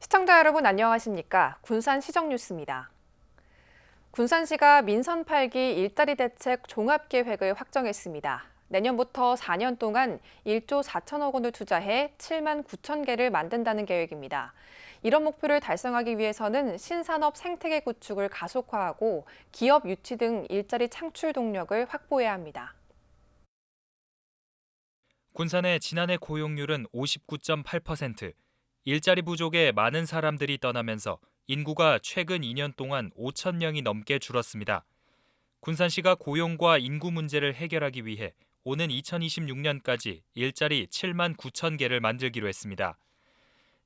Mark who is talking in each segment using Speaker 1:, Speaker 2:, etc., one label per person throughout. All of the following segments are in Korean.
Speaker 1: 시청자 여러분 안녕하십니까? 군산 시정뉴스입니다. 군산시가 민선 8기 일자리 대책 종합계획을 확정했습니다. 내년부터 4년 동안 1조 4천억 원을 투자해 7만 9천 개를 만든다는 계획입니다. 이런 목표를 달성하기 위해서는 신산업 생태계 구축을 가속화하고 기업 유치 등 일자리 창출 동력을 확보해야 합니다.
Speaker 2: 군산의 지난해 고용률은 59.8%, 일자리 부족에 많은 사람들이 떠나면서 인구가 최근 2년 동안 5천 명이 넘게 줄었습니다. 군산시가 고용과 인구 문제를 해결하기 위해 오는 2026년까지 일자리 7만 9천 개를 만들기로 했습니다.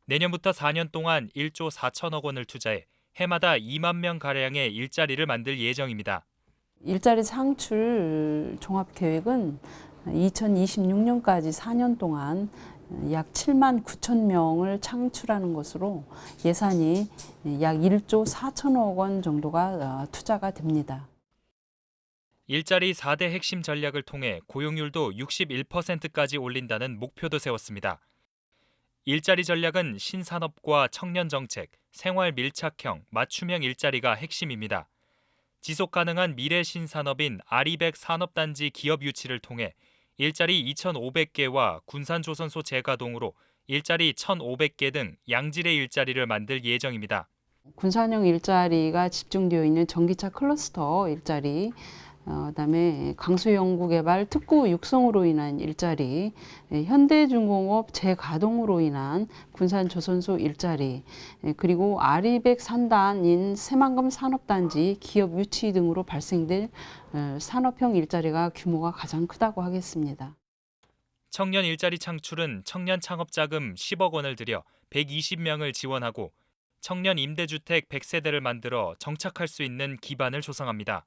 Speaker 2: 내년부터 4년 동안 1조 4천억 원을 투자해 해마다 2만 명가량의 일자리를 만들 예정입니다.
Speaker 3: 일자리 창출 종합계획은 2026년까지 4년 동안 약 7만 9천 명을 창출하는 것으로 예산이 약 1조 4천억 원 정도가 투자가 됩니다.
Speaker 2: 일자리 4대 핵심 전략을 통해 고용률도 61%까지 올린다는 목표도 세웠습니다. 일자리 전략은 신산업과 청년 정책, 생활 밀착형, 맞춤형 일자리가 핵심입니다. 지속 가능한 미래 신산업인 아리백 산업단지 기업 유치를 통해 일자리 2,500개와 군산조선소 재가동으로 일자리 1,500개 등 양질의 일자리를 만들 예정입니다.
Speaker 3: 군산형 일자리가 집중되어 있는 전기차 클러스터 일자리, 그다음에 강수연구개발 특구 육성으로 인한 일자리, 현대중공업 재가동으로 인한 군산조선소 일자리, 그리고 아리백 산단인 새만금 산업단지 기업 유치 등으로 발생될 산업형 일자리가 규모가 가장 크다고 하겠습니다.
Speaker 2: 청년 일자리 창출은 청년 창업자금 10억 원을 들여 120명을 지원하고 청년 임대주택 100세대를 만들어 정착할 수 있는 기반을 조성합니다.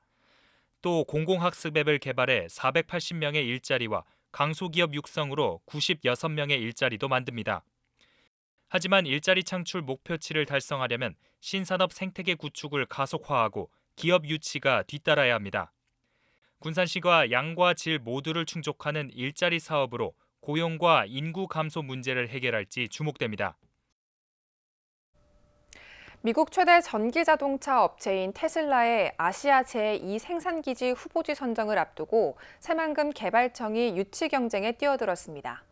Speaker 2: 또 공공학습 앱을 개발해 480명의 일자리와 강소기업 육성으로 96명의 일자리도 만듭니다. 하지만 일자리 창출 목표치를 달성하려면 신산업 생태계 구축을 가속화하고 기업 유치가 뒤따라야 합니다. 군산시가 양과 질 모두를 충족하는 일자리 사업으로 고용과 인구 감소 문제를 해결할지 주목됩니다.
Speaker 1: 미국 최대 전기자동차 업체인 테슬라의 아시아 제2 생산기지 후보지 선정을 앞두고 새만금 개발청이 유치 경쟁에 뛰어들었습니다.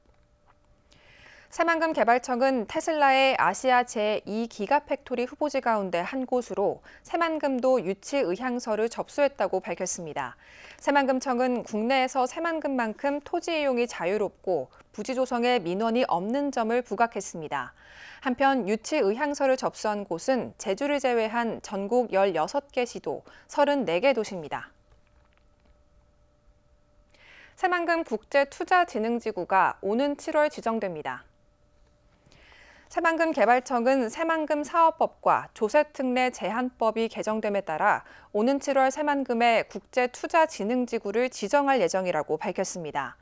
Speaker 1: 새만금 개발청은 테슬라의 아시아 제2 기가팩토리 후보지 가운데 한 곳으로 새만금도 유치 의향서를 접수했다고 밝혔습니다. 새만금청은 국내에서 새만금만큼 토지 이용이 자유롭고 부지 조성에 민원이 없는 점을 부각했습니다. 한편 유치 의향서를 접수한 곳은 제주를 제외한 전국 16개 시도 34개 도시입니다. 새만금 국제투자진흥지구가 오는 7월 지정됩니다. 새만금 개발청은 새만금 사업법과 조세특례 제한법이 개정됨에 따라 오는 7월 새만금의 국제투자진흥지구를 지정할 예정이라고 밝혔습니다.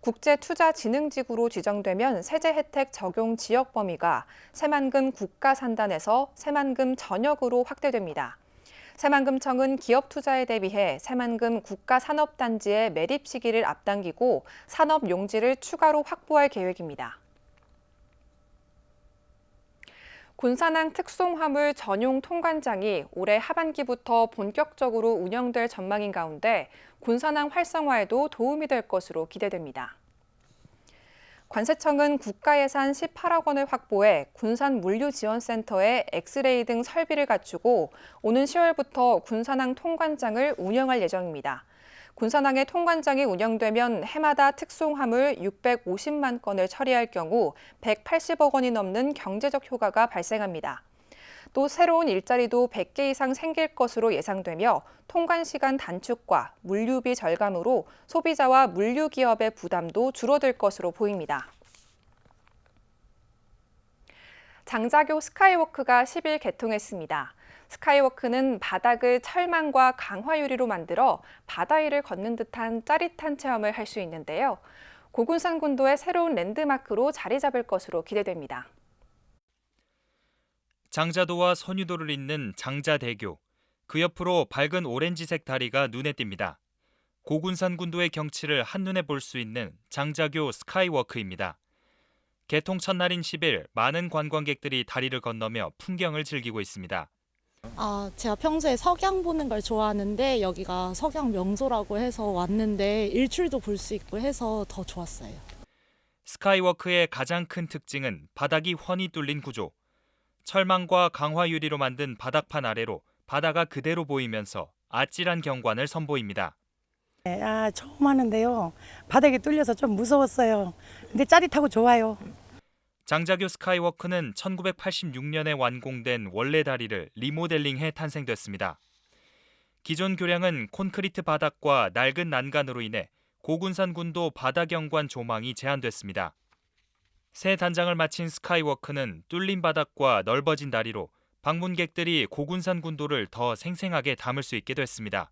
Speaker 1: 국제투자진흥지구로 지정되면 세제 혜택 적용 지역 범위가 새만금 국가산단에서 새만금 전역으로 확대됩니다. 새만금청은 기업 투자에 대비해 새만금 국가산업단지의 매립 시기를 앞당기고 산업 용지를 추가로 확보할 계획입니다. 군산항 특송화물 전용 통관장이 올해 하반기부터 본격적으로 운영될 전망인 가운데 군산항 활성화에도 도움이 될 것으로 기대됩니다. 관세청은 국가예산 18억 원을 확보해 군산 물류지원센터에 엑스레이 등 설비를 갖추고 오는 10월부터 군산항 통관장을 운영할 예정입니다. 군산항의 통관장이 운영되면 해마다 특송화물 650만 건을 처리할 경우 180억 원이 넘는 경제적 효과가 발생합니다. 또 새로운 일자리도 100개 이상 생길 것으로 예상되며 통관 시간 단축과 물류비 절감으로 소비자와 물류기업의 부담도 줄어들 것으로 보입니다. 장자교 스카이워크가 10일 개통했습니다. 스카이워크는 바닥을 철망과 강화 유리로 만들어 바다 위를 걷는 듯한 짜릿한 체험을 할 수 있는데요. 고군산 군도의 새로운 랜드마크로 자리 잡을 것으로 기대됩니다.
Speaker 2: 장자도와 선유도를 잇는 장자대교, 그 옆으로 밝은 오렌지색 다리가 눈에 띕니다. 고군산 군도의 경치를 한눈에 볼 수 있는 장자교 스카이워크입니다. 개통 첫날인 10일 많은 관광객들이 다리를 건너며 풍경을 즐기고 있습니다.
Speaker 4: 제가 평소에 석양 보는 걸 좋아하는데 여기가 석양 명소라고 해서 왔는데 일출도 볼 수 있고 해서 더 좋았어요.
Speaker 2: 스카이워크의 가장 큰 특징은 바닥이 훤히 뚫린 구조. 철망과 강화 유리로 만든 바닥판 아래로 바다가 그대로 보이면서 아찔한 경관을 선보입니다.
Speaker 5: 처음 하는데요. 바닥이 뚫려서 좀 무서웠어요. 근데 짜릿하고 좋아요.
Speaker 2: 장자교 스카이워크는 1986년에 완공된 원래 다리를 리모델링해 탄생됐습니다. 기존 교량은 콘크리트 바닥과 낡은 난간으로 인해 고군산군도 바다 경관 조망이 제한됐습니다. 새 단장을 마친 스카이워크는 뚫린 바닥과 넓어진 다리로 방문객들이 고군산군도를 더 생생하게 담을 수 있게 됐습니다.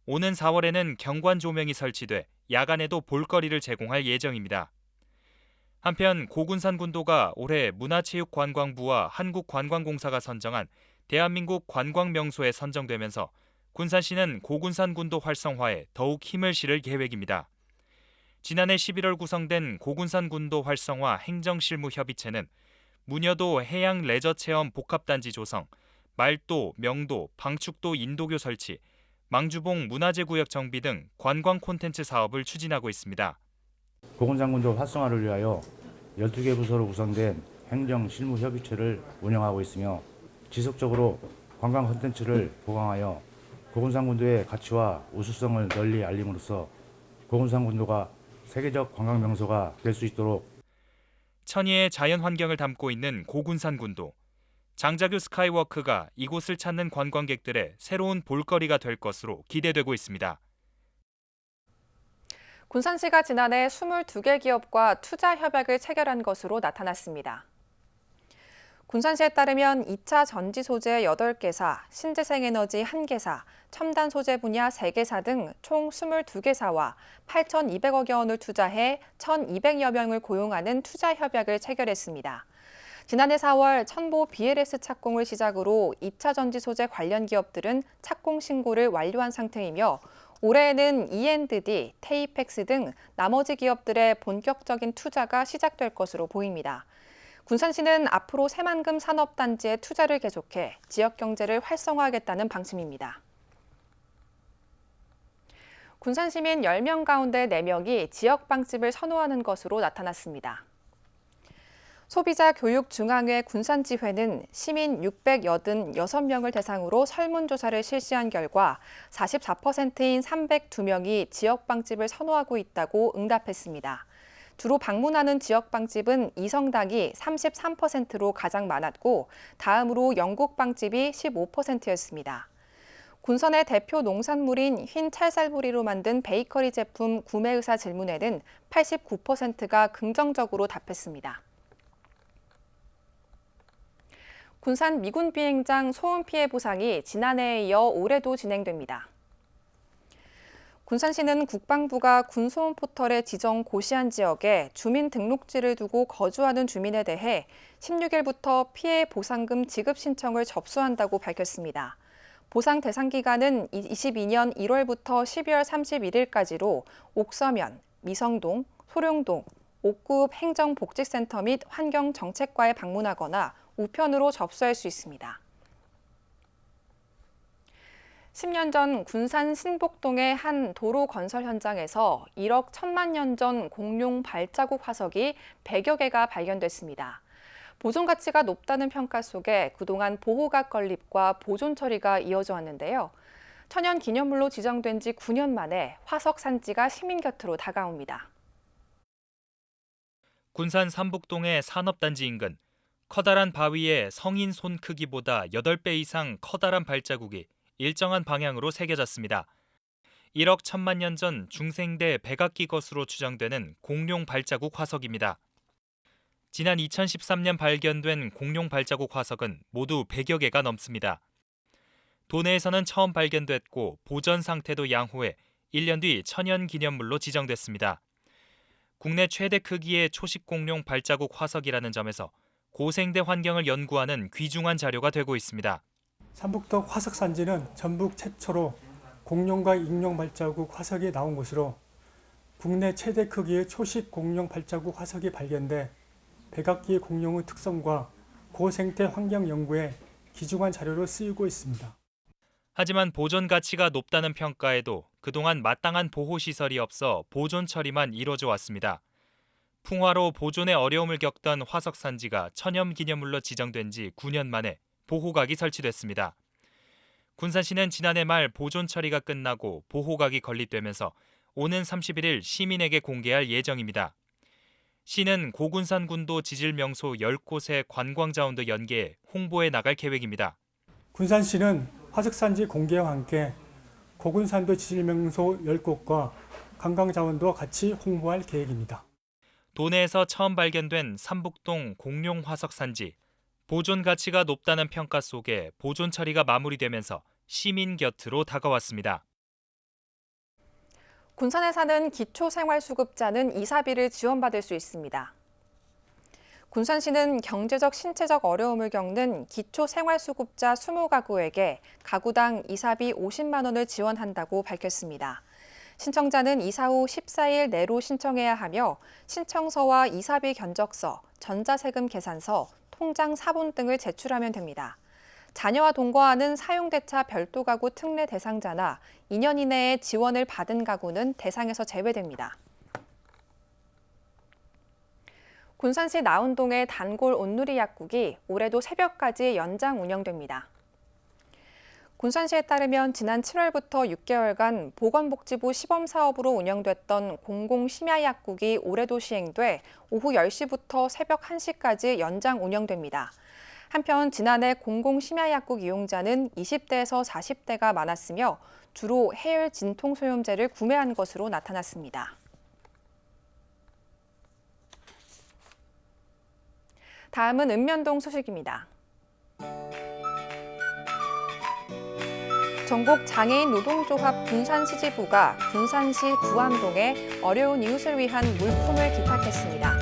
Speaker 2: 오는 4월에는 경관 조명이 설치돼 야간에도 볼거리를 제공할 예정입니다. 한편 고군산군도가 올해 문화체육관광부와 한국관광공사가 선정한 대한민국 관광명소에 선정되면서 군산시는 고군산군도 활성화에 더욱 힘을 실을 계획입니다. 지난해 11월 구성된 고군산군도 활성화 행정실무협의체는 무녀도 해양 레저체험 복합단지 조성, 말도, 명도, 방축도 인도교 설치, 망주봉 문화재구역 정비 등 관광 콘텐츠 사업을 추진하고 있습니다.
Speaker 6: 고군산군도 활성화를 위하여 12개 부서로 구성된 행정실무협의체를 운영하고 있으며 지속적으로 관광 콘텐츠를 보강하여 고군산군도의 가치와 우수성을 널리 알림으로써 고군산군도가 세계적 관광 명소가 될 수 있도록
Speaker 2: 천혜의 자연 환경을 담고 있는 고군산군도. 장자교 스카이워크가 이곳을 찾는 관광객들의 새로운 볼거리가 될 것으로 기대되고 있습니다.
Speaker 1: 군산시가 지난해 22개 기업과 투자 협약을 체결한 것으로 나타났습니다. 군산시에 따르면 2차 전지 소재 8개사, 신재생에너지 1개사, 첨단 소재 분야 3개사 등 총 22개사와 8,200억 원을 투자해 1,200여 명을 고용하는 투자 협약을 체결했습니다. 지난해 4월 천보 BLS 착공을 시작으로 2차 전지 소재 관련 기업들은 착공 신고를 완료한 상태이며 올해에는 E&D, 테이펙스 등 나머지 기업들의 본격적인 투자가 시작될 것으로 보입니다. 군산시는 앞으로 새만금 산업단지에 투자를 계속해 지역 경제를 활성화하겠다는 방침입니다. 군산 시민 10명 가운데 4명이 지역 빵집을 선호하는 것으로 나타났습니다. 소비자교육중앙회 군산지회는 시민 686명을 대상으로 설문조사를 실시한 결과 44%인 302명이 지역빵집을 선호하고 있다고 응답했습니다. 주로 방문하는 지역빵집은 이성닭이 33%로 가장 많았고 다음으로 영국빵집이 15%였습니다. 군산의 대표 농산물인 흰 찰쌀부리로 만든 베이커리 제품 구매 의사 질문에는 89%가 긍정적으로 답했습니다. 군산 미군 비행장 소음 피해 보상이 지난해에 이어 올해도 진행됩니다. 군산시는 국방부가 군소음 포털의 지정 고시한 지역에 주민등록지를 두고 거주하는 주민에 대해 16일부터 피해 보상금 지급 신청을 접수한다고 밝혔습니다. 보상 대상 기간은 22년 1월부터 12월 31일까지로 옥서면, 미성동, 소룡동, 옥구읍 행정복지센터 및 환경정책과에 방문하거나 우편으로 접수할 수 있습니다. 10년 전 군산 신복동의 한 도로 건설 현장에서 1억 1천만 년 전 공룡 발자국 화석이 100여 개가 발견됐습니다. 보존 가치가 높다는 평가 속에 그동안 보호각 건립과 보존 처리가 이어져 왔는데요. 천연 기념물로 지정된 지 9년 만에 화석 산지가 시민 곁으로 다가옵니다.
Speaker 2: 군산 삼북동의 산업단지 인근. 커다란 바위에 성인 손 크기보다 8배 이상 커다란 발자국이 일정한 방향으로 새겨졌습니다. 1억 1천만 년 전 중생대 백악기 것으로 추정되는 공룡 발자국 화석입니다. 지난 2013년 발견된 공룡 발자국 화석은 모두 100여 개가 넘습니다. 도내에서는 처음 발견됐고 보전 상태도 양호해 1년 뒤 천연기념물로 지정됐습니다. 국내 최대 크기의 초식 공룡 발자국 화석이라는 점에서 고생대 환경을 연구하는 귀중한 자료가 되고 있습니다.
Speaker 7: 삼북동 화석산지는 전북 최초로 공룡과 익룡 발자국 화석이 나온 곳으로 국내 최대 크기의 초식 공룡 발자국 화석이 발견돼 백악기 공룡의 특성과 고생태 환경 연구에 귀중한 자료로 쓰이고 있습니다.
Speaker 2: 하지만 보존 가치가 높다는 평가에도 그동안 마땅한 보호시설이 없어 보존 처리만 이뤄져 왔습니다. 풍화로 보존에 어려움을 겪던 화석산지가 천연기념물로 지정된 지 9년 만에 보호각이 설치됐습니다. 군산시는 지난해 말 보존 처리가 끝나고 보호각이 건립되면서 오는 31일 시민에게 공개할 예정입니다. 시는 고군산군도 지질명소 10곳의 관광자원도 연계해 홍보해 나갈 계획입니다.
Speaker 7: 군산시는 화석산지 공개와 함께 고군산도 지질명소 10곳과 관광자원도 같이 홍보할 계획입니다.
Speaker 2: 도내에서 처음 발견된 삼북동 공룡 화석산지. 보존 가치가 높다는 평가 속에 보존 처리가 마무리되면서 시민 곁으로 다가왔습니다.
Speaker 1: 군산에 사는 기초생활수급자는 이사비를 지원받을 수 있습니다. 군산시는 경제적, 신체적 어려움을 겪는 기초생활수급자 20가구에게 가구당 이사비 50만 원을 지원한다고 밝혔습니다. 신청자는 이사 후 14일 내로 신청해야 하며 신청서와 이사비 견적서, 전자세금 계산서, 통장 사본 등을 제출하면 됩니다. 자녀와 동거하는 사용대차 별도 가구 특례 대상자나 2년 이내에 지원을 받은 가구는 대상에서 제외됩니다. 군산시 나운동의 단골 온누리 약국이 올해도 새벽까지 연장 운영됩니다. 군산시에 따르면 지난 7월부터 6개월간 보건복지부 시범사업으로 운영됐던 공공심야약국이 올해도 시행돼 오후 10시부터 새벽 1시까지 연장 운영됩니다. 한편 지난해 공공심야약국 이용자는 20대에서 40대가 많았으며 주로 해열 진통소염제를 구매한 것으로 나타났습니다. 다음은 읍면동 소식입니다. 전국 장애인 노동조합 군산시지부가 군산시 부암동에 어려운 이웃을 위한 물품을 기탁했습니다.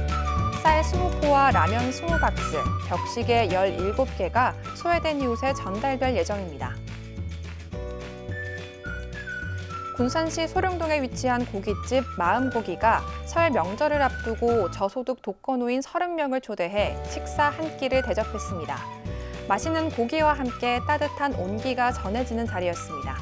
Speaker 1: 쌀 20포와 라면 20박스, 벽시계 17개가 소외된 이웃에 전달될 예정입니다. 군산시 소룡동에 위치한 고깃집 마음고기가 설 명절을 앞두고 저소득 독거노인 30명을 초대해 식사 한 끼를 대접했습니다. 맛있는 고기와 함께 따뜻한 온기가 전해지는 자리였습니다.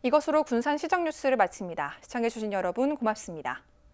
Speaker 1: 이것으로 군산 시정 뉴스를 마칩니다. 시청해주신 여러분 고맙습니다.